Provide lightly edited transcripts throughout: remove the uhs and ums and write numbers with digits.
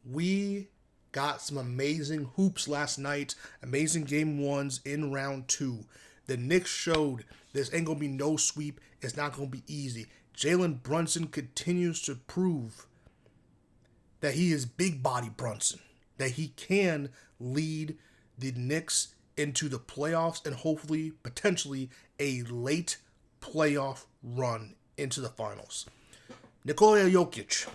We got some amazing hoops last night, amazing game ones in round two. The Knicks showed this ain't gonna be no sweep. It's not gonna be easy. Jalen Brunson continues to prove that he is big body Brunson, that he can lead the Knicks into the playoffs and hopefully, potentially, a late playoff run into the finals. Nikola Jokic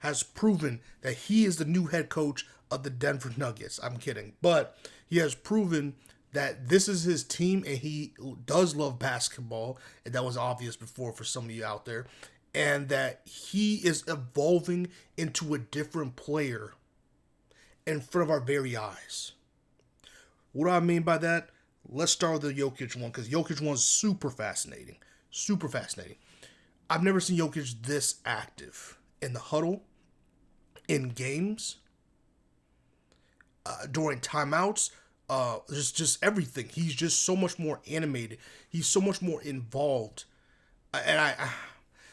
has proven that he is the new head coach of the Denver Nuggets. I'm kidding. But he has proven that this is his team and he does love basketball. And that was obvious before for some of you out there. And that he is evolving into a different player in front of our very eyes. What do I mean by that? Let's start with the Jokic one because Jokic one's super fascinating. Super fascinating. I've never seen Jokic this active in the huddle, in games, during timeouts, just everything. He's just so much more animated. He's so much more involved. And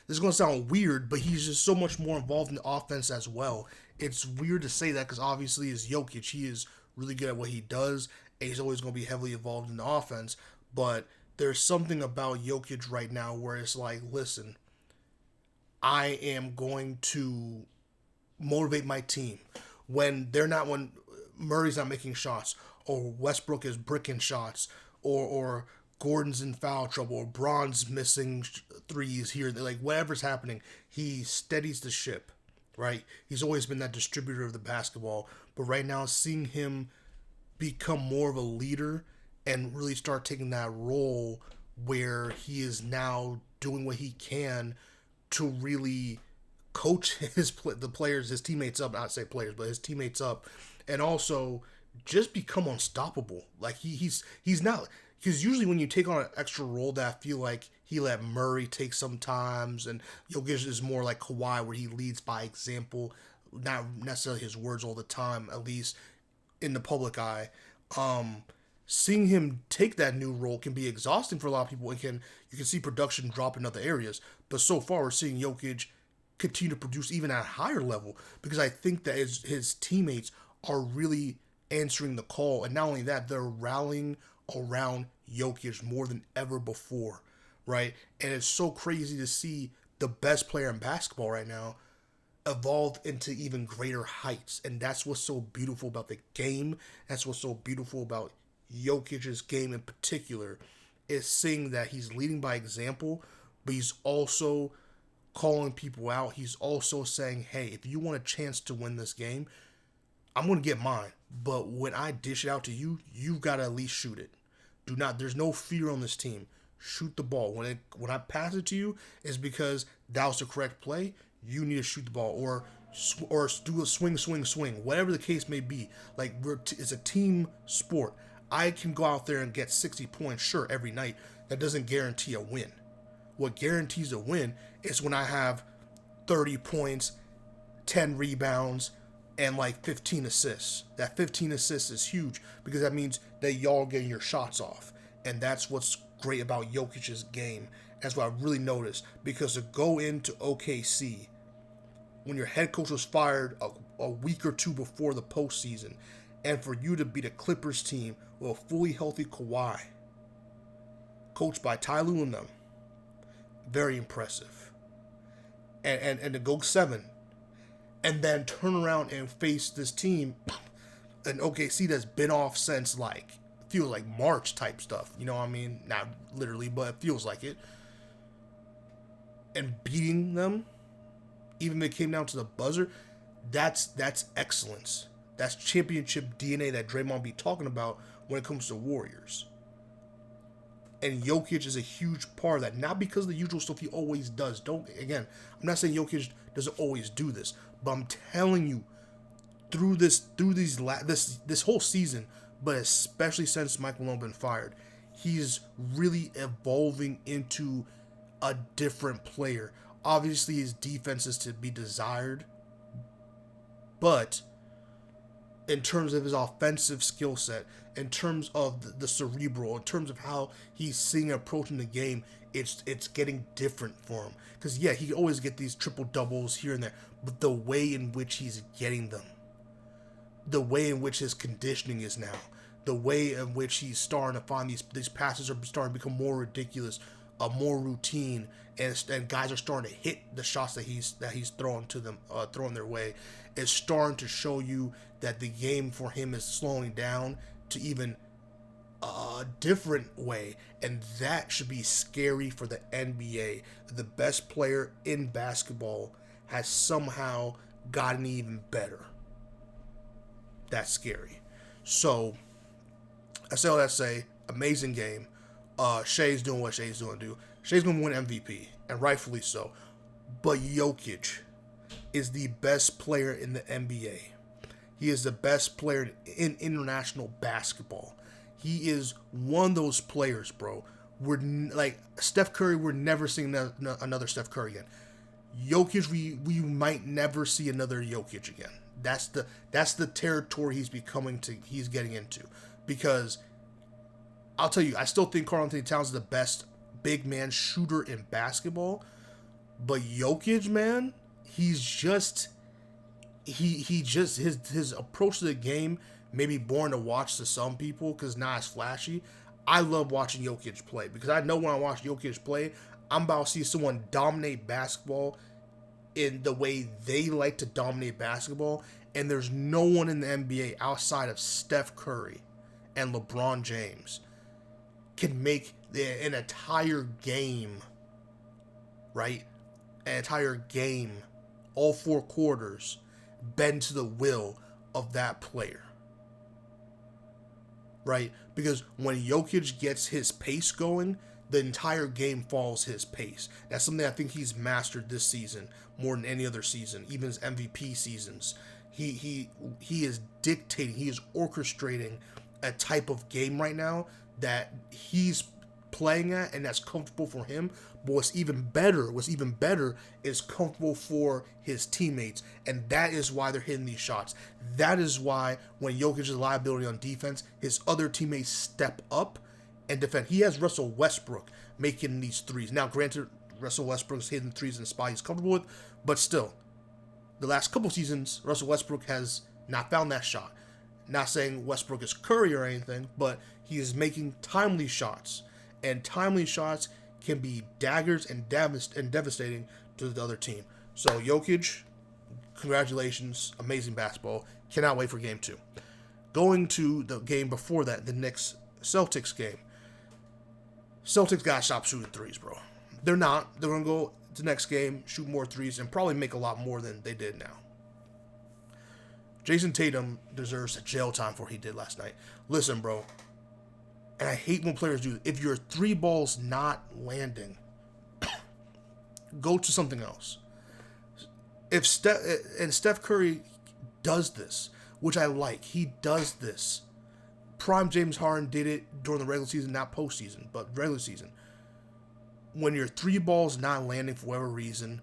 this is gonna sound weird, but he's just so much more involved in the offense as well. It's weird to say that because obviously as Jokic, he is really good at what he does, and he's always gonna be heavily involved in the offense. But there's something about Jokic right now where it's like, listen, I am going to motivate my team when Murray's not making shots or Westbrook is bricking shots or Gordon's in foul trouble or Braun's missing threes here, like whatever's happening, he steadies the ship, right? He's always been that distributor of the basketball, but right now seeing him become more of a leader and really start taking that role where he is now doing what he can to really coach the players, his teammates up. Not say players, but his teammates up, and also just become unstoppable. Like he's not, because usually when you take on an extra role that I feel like he let Murray take sometimes, and Jokic is more like Kawhi where he leads by example, not necessarily his words all the time, at least in the public eye. Seeing him take that new role can be exhausting for a lot of people. You can see production drop in other areas, but so far we're seeing Jokic continue to produce even at a higher level because I think that his teammates are really answering the call, and not only that, they're rallying around Jokic more than ever before, right? And it's so crazy to see the best player in basketball right now evolve into even greater heights, and that's what's so beautiful about the game. That's what's so beautiful about Jokic's game in particular, is seeing that he's leading by example, but he's also calling people out. He's also saying, hey, if you want a chance to win this game, I'm going to get mine. But when I dish it out to you, you've got to at least shoot it. There's no fear on this team. Shoot the ball. When I pass it to you, it's because that was the correct play. You need to shoot the ball or do a swing. Whatever the case may be. Like, it's a team sport. I can go out there and get 60 points, sure, every night. That doesn't guarantee a win. What guarantees a win is when I have 30 points, 10 rebounds, and like 15 assists. That 15 assists is huge because that means that y'all getting your shots off. And that's what's great about Jokic's game. That's what I really noticed. Because to go into OKC, when your head coach was fired a week or two before the postseason, and for you to beat a Clippers team with a fully healthy Kawhi, coached by Ty Lue and them, very impressive. And to go 7, and then turn around and face this team, an OKC that's been off since feels like March type stuff. You know what I mean? Not literally, but it feels like it. And beating them, even if it came down to the buzzer, that's excellence. That's championship DNA that Draymond be talking about when it comes to Warriors. And Jokic is a huge part of that. Not because of the usual stuff he always does. I'm not saying Jokic doesn't always do this, but I'm telling you, through this whole season, but especially since Mike Malone been fired, he's really evolving into a different player. Obviously, his defense is to be desired, but in terms of his offensive skill set, in terms of the cerebral, in terms of how he's seeing approaching the game. It's getting different for him. Because yeah, he always get these triple doubles here and there, but the way in which he's getting them, the way in which his conditioning is now, the way in which he's starting to find these passes are starting to become more ridiculous, more routine, and guys are starting to hit the shots that he's throwing to them, throwing their way, is starting to show you that the game for him is slowing down to even a different way, and that should be scary for the NBA. The best player in basketball has somehow gotten even better. That's scary. So I say all that to say, amazing game. Shea's doing what Shea's doing, dude. Shea's gonna win MVP, and rightfully so. But Jokic is the best player in the NBA. He is the best player in international basketball. He is one of those players, bro. We're like Steph Curry. We're never seeing another Steph Curry again. Jokic, we might never see another Jokic again. That's the territory he's getting into. Because I'll tell you, I still think Karl Anthony Towns is the best big man shooter in basketball. But Jokic, man, he's just his approach to the game may be boring to watch to some people because not as flashy. I love watching Jokic play because I know when I watch Jokic play, I'm about to see someone dominate basketball in the way they like to dominate basketball. And there's no one in the NBA outside of Steph Curry and LeBron James can make an entire game, right? An entire game, all 4 quarters, bend to the will of that player. Right? Because when Jokic gets his pace going, the entire game follows his pace. That's something I think he's mastered this season more than any other season, even his MVP seasons. He is dictating, he is orchestrating a type of game right now that he's playing at, and that's comfortable for him. But what's even better is comfortable for his teammates, and that is why they're hitting these shots. That is why when Jokic is a liability on defense, his other teammates step up and defend. He has Russell Westbrook making these threes. Now, granted, Russell Westbrook's hitting threes in a spot he's comfortable with, but still, the last couple seasons, Russell Westbrook has not found that shot. Not saying Westbrook is Curry or anything, but he is making timely shots. And timely shots can be daggers and devastating to the other team. So, Jokic, congratulations. Amazing basketball. Cannot wait for game 2. Going to the game before that, the Knicks-Celtics game. Celtics got to stop shooting threes, bro. They're not. They're going to go to the next game, shoot more threes, and probably make a lot more than they did now. Jason Tatum deserves jail time for what he did last night. Listen, bro. And I hate when players do it. If your 3 balls not landing, go to something else. If Steph Curry does this, which I like, he does this. Prime James Harden did it during the regular season, not postseason, but regular season. When your 3 balls not landing for whatever reason,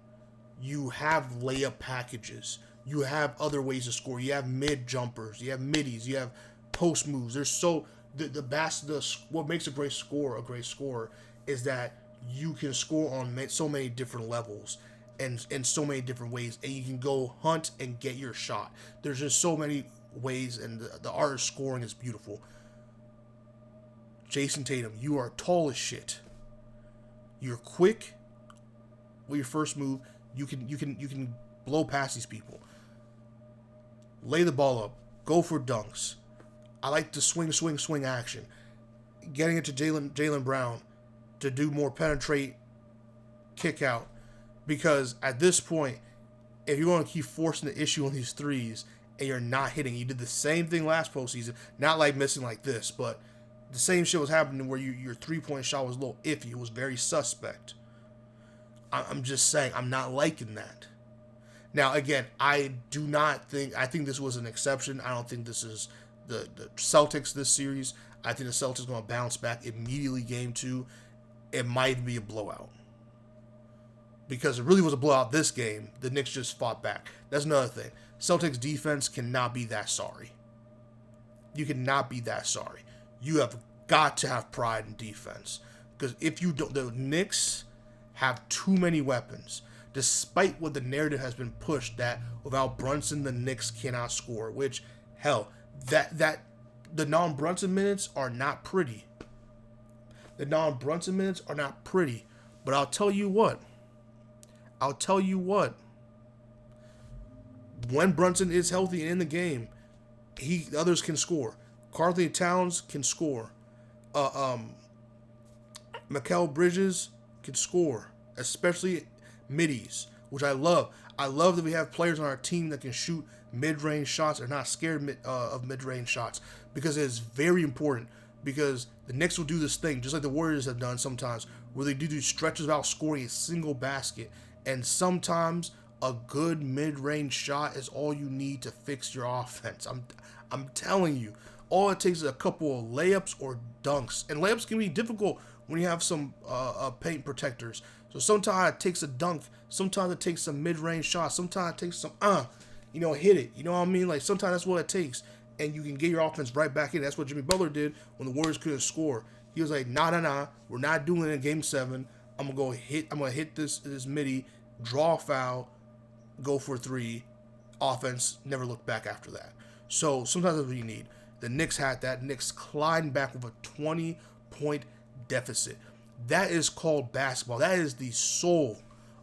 you have layup packages. You have other ways to score. You have mid jumpers. You have middies. You have post moves. There's so what makes a great scorer is that you can score on so many different levels and in so many different ways, and you can go hunt and get your shot. There's just so many ways, and the art of scoring is beautiful. Jason Tatum, you are tall as shit. You're quick with your first move. You can blow past these people. Lay the ball up. Go for dunks. I like the swing action. Getting it to Jaylen Brown to do more penetrate, kick out. Because at this point, if you're going to keep forcing the issue on these threes and you're not hitting, you did the same thing last postseason. Not like missing like this, but the same shit was happening where your 3-point shot was a little iffy. It was very suspect. I'm just saying, I'm not liking that. Now, again, I think this was an exception. I don't think this is the Celtics this series. I think the Celtics are going to bounce back immediately game 2. It might be a blowout. Because it really was a blowout this game. The Knicks just fought back. That's another thing. Celtics defense cannot be that sorry. You cannot be that sorry. You have got to have pride in defense. Because if you don't, the Knicks have too many weapons. Despite what the narrative has been pushed that without Brunson, the Knicks cannot score. Which, hell, that the non-Brunson minutes are not pretty. The non-Brunson minutes are not pretty. But I'll tell you what. When Brunson is healthy and in the game, others can score. Karl-Anthony Towns can score. Mikal Bridges can score, especially middies, which I love. I love that we have players on our team that can shoot mid-range shots or not scared of mid-range shots, because it is very important. Because the Knicks will do this thing, just like the Warriors have done sometimes, where they do these stretches without scoring a single basket. And sometimes a good mid-range shot is all you need to fix your offense. I'm telling you, all it takes is a couple of layups or dunks. And layups can be difficult when you have some paint protectors. So sometimes it takes a dunk. Sometimes it takes some mid-range shots. Sometimes it takes some, hit it. You know what I mean? Like, sometimes that's what it takes. And you can get your offense right back in. That's what Jimmy Butler did when the Warriors couldn't score. He was like, nah. We're not doing it in Game 7. I'm gonna hit this midi, draw a foul, go for a three. Offense, never look back after that. So sometimes that's what you need. The Knicks had that. Knicks climbed back with a 20-point deficit. That is called basketball. That is the soul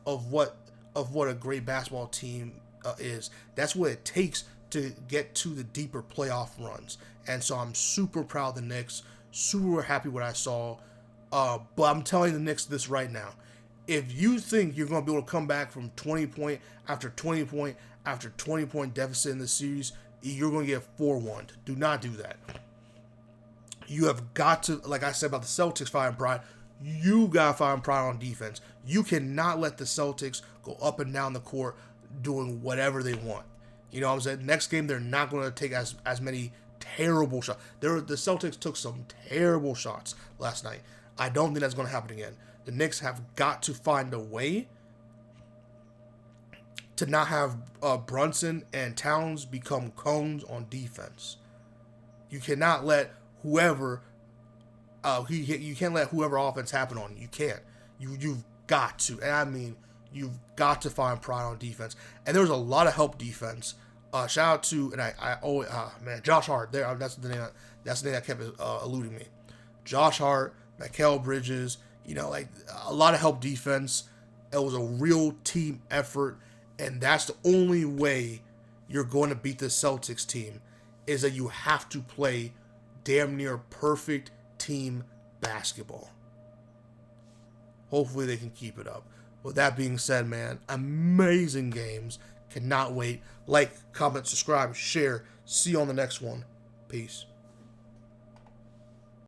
of what a great basketball team is. That's what it takes to get to the deeper playoff runs. And so I'm super proud of the Knicks, super happy what I saw. But I'm telling the Knicks this right now. If you think you're going to be able to come back from 20-point after 20-point after 20-point deficit in this series, you're going to get 4-1. Do not do that. You have got to, like I said about the Celtics firing pride, you got to find pride on defense. You cannot let the Celtics go up and down the court doing whatever they want. You know what I'm saying? Next game, they're not going to take as many terrible shots. The Celtics took some terrible shots last night. I don't think that's going to happen again. The Knicks have got to find a way to not have Brunson and Towns become cones on defense. You cannot let whoever you can't let whoever offense happen on you. You can't. You've got to, and I mean you've got to find pride on defense. And there was a lot of help defense. Shout out to, and I always Josh Hart. There, that's the name that kept eluding me. Josh Hart, Mikal Bridges. Like a lot of help defense. It was a real team effort, and that's the only way you're going to beat the Celtics team, is that you have to play damn near perfect team basketball. Hopefully they can keep it up. With that being said, man, amazing games. Cannot wait. Like, comment, subscribe, share. See you on the next one. Peace.